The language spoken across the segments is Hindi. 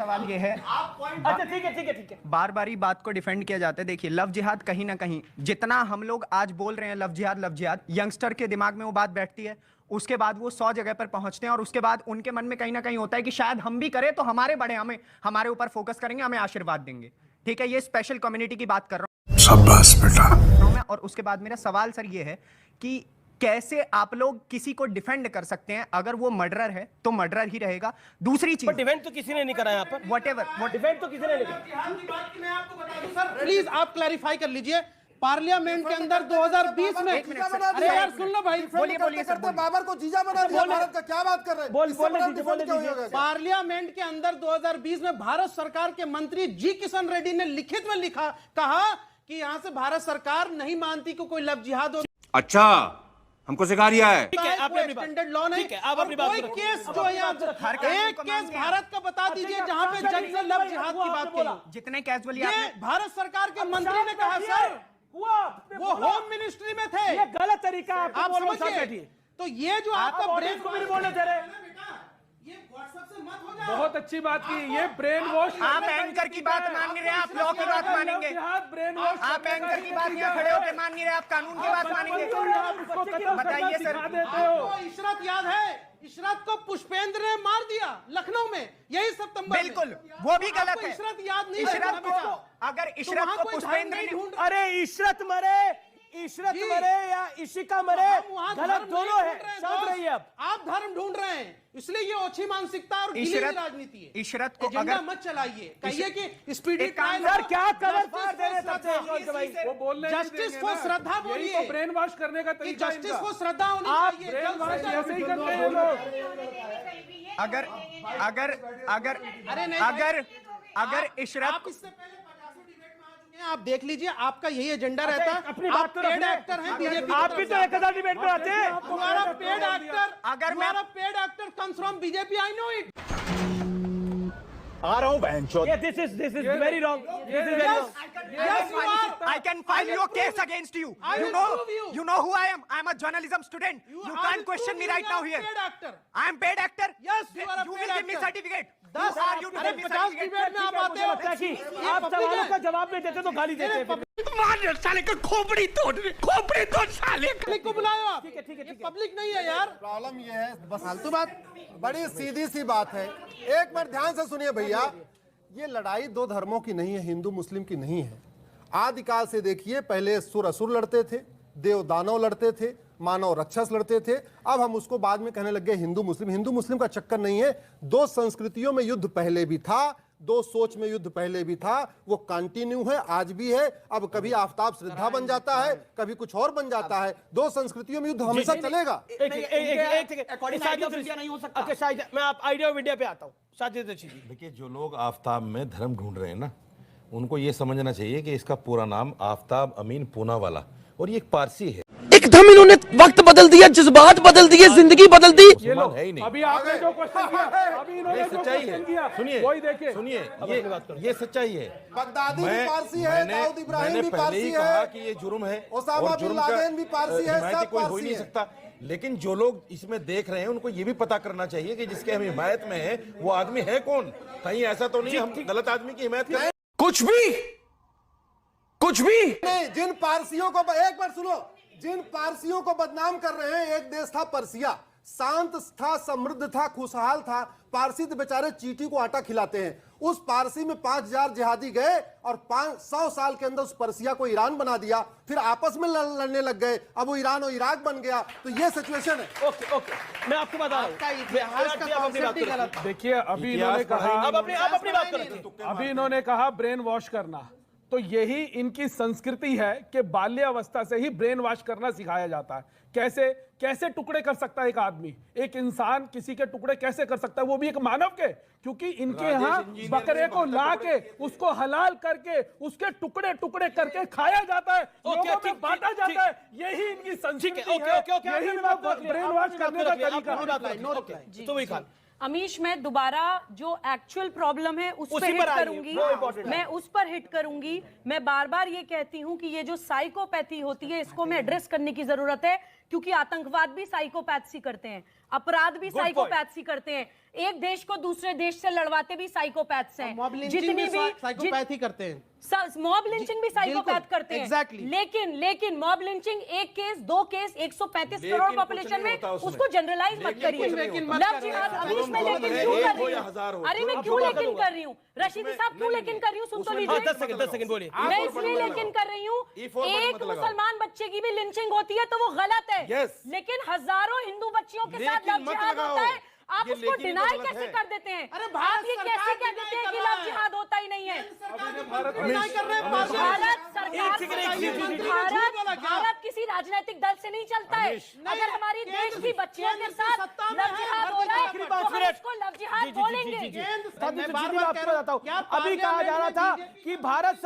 सवाल ये है, अच्छा ठीक है, बार बार ही बात को डिफेंड किया जाता है। देखिए, लव जिहाद कहीं ना कहीं जितना हम लोग आज बोल रहे हैं लव जिहाद, यंगस्टर के दिमाग में वो बात बैठती है, उसके बाद वो 100 जगह पर पहुंचते हैं और उसके बाद उनके मन में कहीं ना कहीं होता है कि शायद हम भी करें तो हमारे बड़े हमारे ऊपर फोकस करेंगे, हमें आशीर्वाद देंगे। ठीक है, ये स्पेशल कम्युनिटी की बात कर रहा हूँ। शाबाश बेटा। और उसके बाद मेरा सवाल सर ये है कि कैसे आप लोग किसी को डिफेंड कर सकते हैं? अगर वो मर्डरर है तो मर्डरर ही रहेगा। दूसरी चीज, डिफेंड तो किसी ने नहीं करा यहाँ पर, व्हाटएवर डिफेंड तो किसी ने नहीं करा। मैं आपको बता दूं सर, प्लीज आप क्लैरिफाई कर लीजिए। पार्लियामेंट के अंदर 2020 में, अरे यार सुन लो भाई, बोलिए सर, बाबर को जीजा बना दिया भारत का, क्या बात कर रहे हैं? पार्लियामेंट के अंदर 2020 में भारत सरकार के मंत्री जी किशन रेड्डी ने लिखित में कहा कि यहाँ से भारत सरकार नहीं मानती कि कोई लव जिहाद हो। अच्छा, हमको सिखा रिया है। ठीक है, आपने अपनी एक्सटेंडेड लॉ नहीं, ठीक है, आप अपनी बात कोई करो। केस जो है एक केस भारत का बता दीजिए जहां पे जज ने लव जिहाद की बात कही। जितने कैजुअली ये भारत सरकार के मंत्री ने कहा सर, वो होम मिनिस्ट्री में थे। ये गलत तरीका है, आप समझिए। तो ये जो आपका ब्रेन को भी नहीं बोलने दे रहे, ये व्हाट्सएप से मत हो जाए। बहुत अच्छी बात की, ये ब्रेन वॉश। आप एंकर की बात मान नहीं रहे, आप लॉ की बात मानेंगे। ब्रेन वॉश आप एंकर की बात यहाँ खड़े होकर मान नहीं रहे, आप कानून की बात मानेंगे। बताइए सर। इशरत याद है, इशरत को पुष्पेंद्र ने मार दिया लखनऊ में, यही सितंबर। बिल्कुल, वो भी गलत है। इशरत याद नहीं, इशरत को, अगर इशरत को पुष्पेंद्र ने, अरे इशरत मरे या इशिका मरे, गलत दोनों है। समझ रही है आप धर्म ढूंढ रहे हैं, इसलिए ये ओछी मानसिकता और ढीली राजनीति है। इशरत को एजेंडा अगर मत चलाइए, कहिए कि स्पीडी ट्रायल। सर क्या कवर फाड़ दे रहे थे, वो बोलने जस्टिस फॉर श्रद्धा बोलिए, ब्रेन वॉश करने का तरीका जस्टिस फॉर श्रद्धा होनी आप चाहिए। ब्रेन वॉश ऐसे ही करते हैं लोग। अगर इशरत, आप इससे पहले 50 डिबेट में आ चुके हैं, आप देख लीजिए, आपका यही एजेंडा रहता है। अपनी आप बात तो पेड रखना। एक्टर हैं बीजेपी, आप भी तो 1000 डिबेट में आते हैं। तुम्हारा पेड एक्टर, अगर मैं paid actor comes from BJP, I know it. आ रहा हूं बहनचोद। This is very wrong, this is very wrong. Yes, you are. I can file your case against you. I will prove you. You know who I am. I am a journalism student. You can't question me right now here. Paid actor. I am paid actor. Yes, you are a You paid will give me actor. certificate. 10 Who are you to अरे give me 50 certificate? डिबेट में आप आते हो, आप सवालों का जवाब नहीं देते तो गाली देते हैं। साले का खोपड़ी तोड़ साले। पब्लिक को बुलाओ आप। ठीक है। ये पब्लिक नहीं है यार। प्रॉब्लम ये है, बस फालतू बात, बड़ी सीधी सी बात है। एक बार ध्यान से सुनिए भैया, ये लड़ाई दो धर्मों की नहीं है, हिंदू मुस्लिम की नहीं है। आदिकाल से देखिए, पहले सुर असुर लड़ते थे, देव दानव लड़ते थे, मानव राक्षस लड़ते थे। अब हम उसको बाद में कहने लग गए हिंदू मुस्लिम। हिंदू मुस्लिम का चक्कर नहीं है। दो संस्कृतियों में युद्ध पहले भी था, दो सोच में युद्ध पहले भी था, वो कंटिन्यू है, आज भी है। अब कभी आफताब श्रद्धा बन जाता है, कभी कुछ और बन जाता है। दो संस्कृतियों में युद्ध हमेशा चलेगा। मैं आप आइडिया ऑफ इंडिया पे आता हूँ। साजिद रशीदी, देखिए, जो लोग आफताब में धर्म ढूंढ रहे हैं ना, उनको ये समझना चाहिए कि इसका पूरा नाम आफताब अमीन पूनावाला, और ये एक पारसी है। एकदम इन्होंने वक्त बदल दिया, जज्बात बदल दिए, जिंदगी बदल दी। मुसलमान है ही नहीं। अभी आपने जो क्वेश्चन किया, अभी इन्होंने जो सच्चाई क्वेश्चन किया, है। सुनिए, वही देखिए। ये सच्चाई है। बगदादी भी पारसी है, दाऊद इब्राहिम भी पारसी है, कहा कि ये जुर्म है, ओसामा बिन लादेन भी पारसी है, सब कोई हो ही पारसी नहीं है। सकता। लेकिन जो लोग इसमें देख रहे हैं, उनको ये भी पता करना चाहिए कि जिसके हम हिमायत में है, वो आदमी है कौन। कहीं ऐसा तो नहीं हम गलत आदमी की हिमायत करें। कुछ भी नहीं, जिन पारसियों को, एक बार सुनो, जिन पारसियों को बदनाम कर रहे हैं, एक देश था पर्सिया, शांत था, समृद्ध था, खुशहाल था। पारसी तो बेचारे चींटी को आटा खिलाते हैं। उस पारसी में 5000 जिहादी गए और 500 साल के अंदर उस पर्सिया को ईरान बना दिया, फिर आपस में लड़ने लग गए, अब वो ईरान और इराक बन गया। तो ये सिचुएशन है। ओके, मैं आपको बता रहा हूँ। देखिए, अभी इन्होंने कहा, आप अपनी बात करें। अभी इन्होंने कहा ब्रेन वॉश करना, तो यही इनकी संस्कृति है कि बाल्यावस्था से ही ब्रेन वॉश करना सिखाया जाता है। कैसे टुकड़े कर सकता है एक आदमी, एक इंसान किसी के टुकड़े कैसे कर सकता है, वो भी एक मानव के। क्योंकि इनके यहाँ बकरे को ला के उसको हलाल करके उसके टुकड़े टुकड़े करके खाया जाता है, लोगों में बांटा जाता है। यही इनकी संस्कृति है, यही ब्रेन वॉश करने का तरीका है। अमीश, मैं दोबारा जो एक्चुअल प्रॉब्लम है उस पर हिट करूंगी, मैं उस पर हिट करूंगी। मैं बार बार ये कहती हूँ कि ये जो साइकोपैथी होती है, इसको मैं एड्रेस करने की जरूरत है, क्योंकि आतंकवाद भी साइकोपैथी करते हैं, अपराध भी साइकोपैथी करते हैं। एक देश को दूसरे देश से लड़वाते भी साइकोपैथ्स हैं। मॉब लिंचिंग भी साइकोपैथ ही करते हैं। मॉब लिंचिंग भी साइकोपैथ करते हैं। एग्जैक्टली। लेकिन मॉब लिंचिंग एक केस, दो केस, 135 करोड़ पॉपुलेशन में, उसको जनरलाइज मत करिए। लव जिहाद अमीश में लेकिन क्यों कर रही हूँ? अरे मैं क्यों लेकिन कर रही हूँ? रशीदी साहब क्यों लेकिन कर रही हूँ? सुन तो लीजिए। 10 सेकंड बोलिए। मैं इसलिए लेकिन कर रही हूँ, एक मुसलमान बच्चे की भी लिंचिंग होती है तो वो गलत है, लेकिन हजारों हिंदू बच्चियों के साथ लव जिहाद होता है। आप उसको डिनाई कैसे कर देते हैं? अरे आप ये कैसे कह देते हैं कि लव जिहाद होता ही नहीं है? भारत किसी राजनीतिक दल से नहीं चलता है। अगर हमारी देश की बच्चियों के साथ लव जिहाद हो रहा है तो हम उसको लव जिहाद बोलेंगे। आपको बताता हूं, अभी कहा जा रहा था कि भारत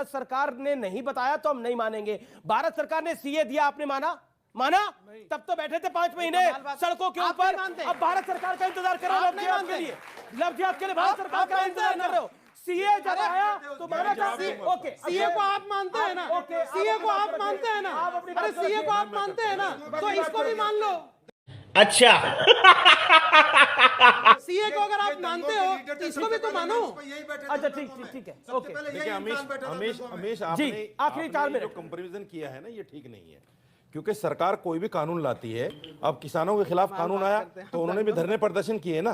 सरकार ने नहीं बताया तो हम नहीं मानेंगे। भारत सरकार ने सीए दिया, आपने माना? तब तो बैठे थे 5 महीने सड़कों के ऊपर। अब भारत सरकार का इंतजार कर रहे हो लव जिहाद के लिए। लव जिहाद के लिए भारत सरकार का इंतजार कर रहे हो। सीए जब आया तो माना था। ओके, सीए को आप मानते हैं ना? सीए को आप मानते हैं ना? अरे सीए को आप मानते हैं ना, तो इसको भी मान लो। अच्छा, सीए को अगर आप मानते हो तो इसको भी तो मानो। अच्छा, ठीक है, ओके। देखिए अमीश, आपने आखिरी 4 मिनट जो कंपैरिजन किया है ना, ये ठीक नहीं है। क्योंकि सरकार कोई भी कानून लाती है, अब किसानों के खिलाफ कानून आया तो उन्होंने भी धरने प्रदर्शन किए ना,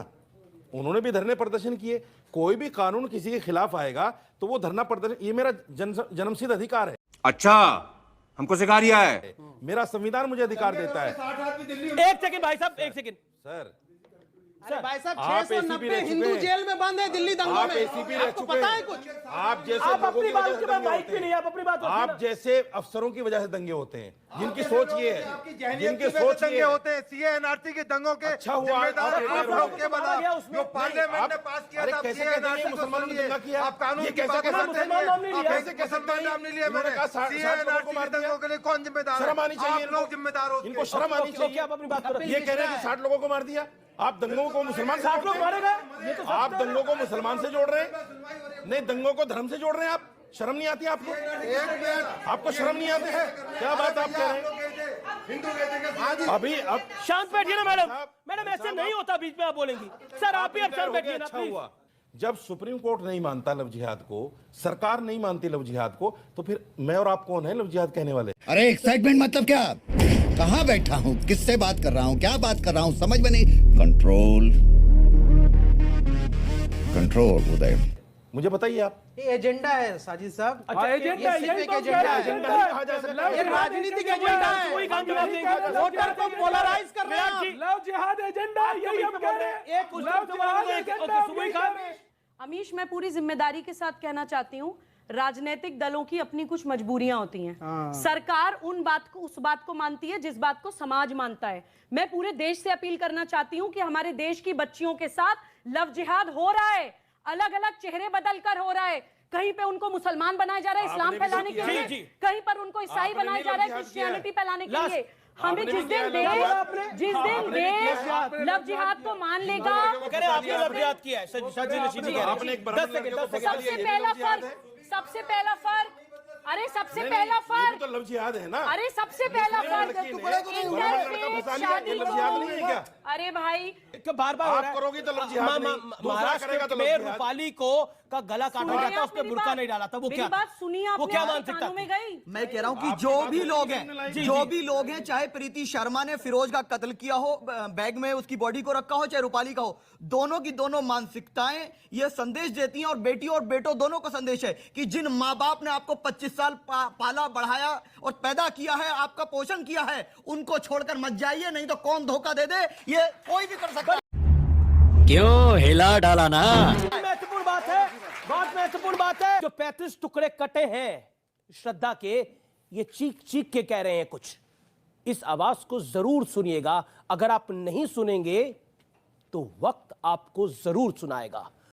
कोई भी कानून किसी के खिलाफ आएगा तो वो धरना प्रदर्शन, ये मेरा जन्मसिद्ध अधिकार है। अच्छा, हमको सिखा रिया है। मेरा संविधान मुझे अधिकार देता है। एक सेकंड भाई साहब, एक सेकंड सर। अरे भाई साहब, आप 690 हिंदू जेल में बंद है दिल्ली दंगों में। आपको पता है कुछ? आप जैसे आप लोगों अपनी की बात वजह से के बाद दंगे माइक होते पे हैं। नहीं, आप अपनी बात आप जैसे अफसरों की वजह से दंगे होते हैं, जिनकी सोच ये है, जिनकी सोच ये होते हैं सीए एनआरसी के दंगों के अच्छा हुआ जो पार्लियामेंट ने पास किया था। कैसे कहते हैं मुसलमानों ने दंगा किया? आप कानून ये की कैसे बात कह सकते करते हैं? हैं? कैसे कह सकते हैं? नाम नहीं लिया मैंने। सीए एनआरसी के दंगों के लिए कौन जिम्मेदार है? शर्म आनी चाहिए आप लोग जिम्मेदार हो। इनको शर्म आनी चाहिए। आप अपनी बात करो। ये कह रहे हैं कि 60 लोगों को मार दिया। आप दंगों को मुसलमान से 60 लोग मारे गए, ये तो आप दंगों को मुसलमान से जोड़ रहे हैं, नहीं दंगों को धर्म से जोड़ रहे हैं। आप शर्म नहीं आती आपको? आपको शर्म नहीं आती है? क्या बात आप कह रहे हैं? अभी अब शांत बैठिए ना मैडम ऐसे नहीं होता, बीच में आप बोलेंगी। सर आप भी अब शांत बैठिए ना, अच्छा प्लीज। हुआ जब सुप्रीम कोर्ट नहीं मानता लव जिहाद को, सरकार नहीं मानती लव जिहाद को, तो फिर मैं और आप कौन है लव जिहाद कहने वाले? अरे एक्साइटमेंट मतलब क्या? कहाँ बैठा हूँ, किससे बात कर रहा हूँ, क्या बात कर रहा हूँ, समझ में नहीं। कंट्रोल उदय, मुझे बताइए आप। ये एजेंडा है साजिद साहब। एजेंडा, ये सिर्फ एक एजेंडा है। ये राजनीतिक एजेंडा है। वोटर को पोलराइज कर रहे हैं आप। लव जिहाद एजेंडा, यही हम कह रहे हैं। लव जिहाद एजेंडा। अमीश, मैं पूरी जिम्मेदारी के साथ कहना चाहती हूँ, राजनीतिक दलों की अपनी कुछ मजबूरियां होती हैं। सरकार उस बात को मानती है जिस बात को समाज मानता है। मैं पूरे देश से अपील करना चाहती हूँ कि हमारे देश की बच्चियों के साथ लव जिहाद हो रहा है, अलग अलग चेहरे बदल कर हो रहा है। कहीं पे उनको मुसलमान बनाया जा रहा है इस्लाम फैलाने के लिए, कहीं पर उनको ईसाई बनाया जा रहा है क्रिश्चियनिटी फैलाने के लिए। हमें जिस दिन देश लव जिहाद को मान लेगा, आपने लव जिहाद किया है। सबसे पहला फर्क, अरे सबसे पहला फर्क तो लव जिहाद है ना। अरे सबसे पहला फर्क शादी नहीं है क्या? अरे भाई बार बार आप करोगी तो लव जिहाद नहीं, दूसरा करेगा तो लव में जिहाद। रूपाली को का गला काटा गया था, उसने बुर्का नहीं डाला था, वो क्या बात सुनिए, वो क्या मानसिकता में गई? मैं कह रहा हूँ कि जो भी लोग हैं, चाहे प्रीति शर्मा ने फिरोज का कत्ल किया हो, बैग में उसकी बॉडी को रखा हो, चाहे रूपाली का हो, दोनों की दोनों मानसिकताएं ये संदेश देती हैं, और बेटी और बेटों दोनों का संदेश है कि जिन माँ बाप ने आपको 25 साल पाला बढ़ाया और पैदा किया है, आपका पोषण किया है, उनको छोड़कर मत जाइए, नहीं तो कौन धोखा दे दे ये कोई भी कर सकता है। क्यों हिला डाला ना? महत्वपूर्ण बात है, बहुत महत्वपूर्ण बात है। जो 35 टुकड़े कटे हैं श्रद्धा के, ये चीख चीख के कह रहे हैं कुछ। इस आवाज को जरूर सुनिएगा, अगर आप नहीं सुनेंगे तो वक्त आपको जरूर सुनाएगा।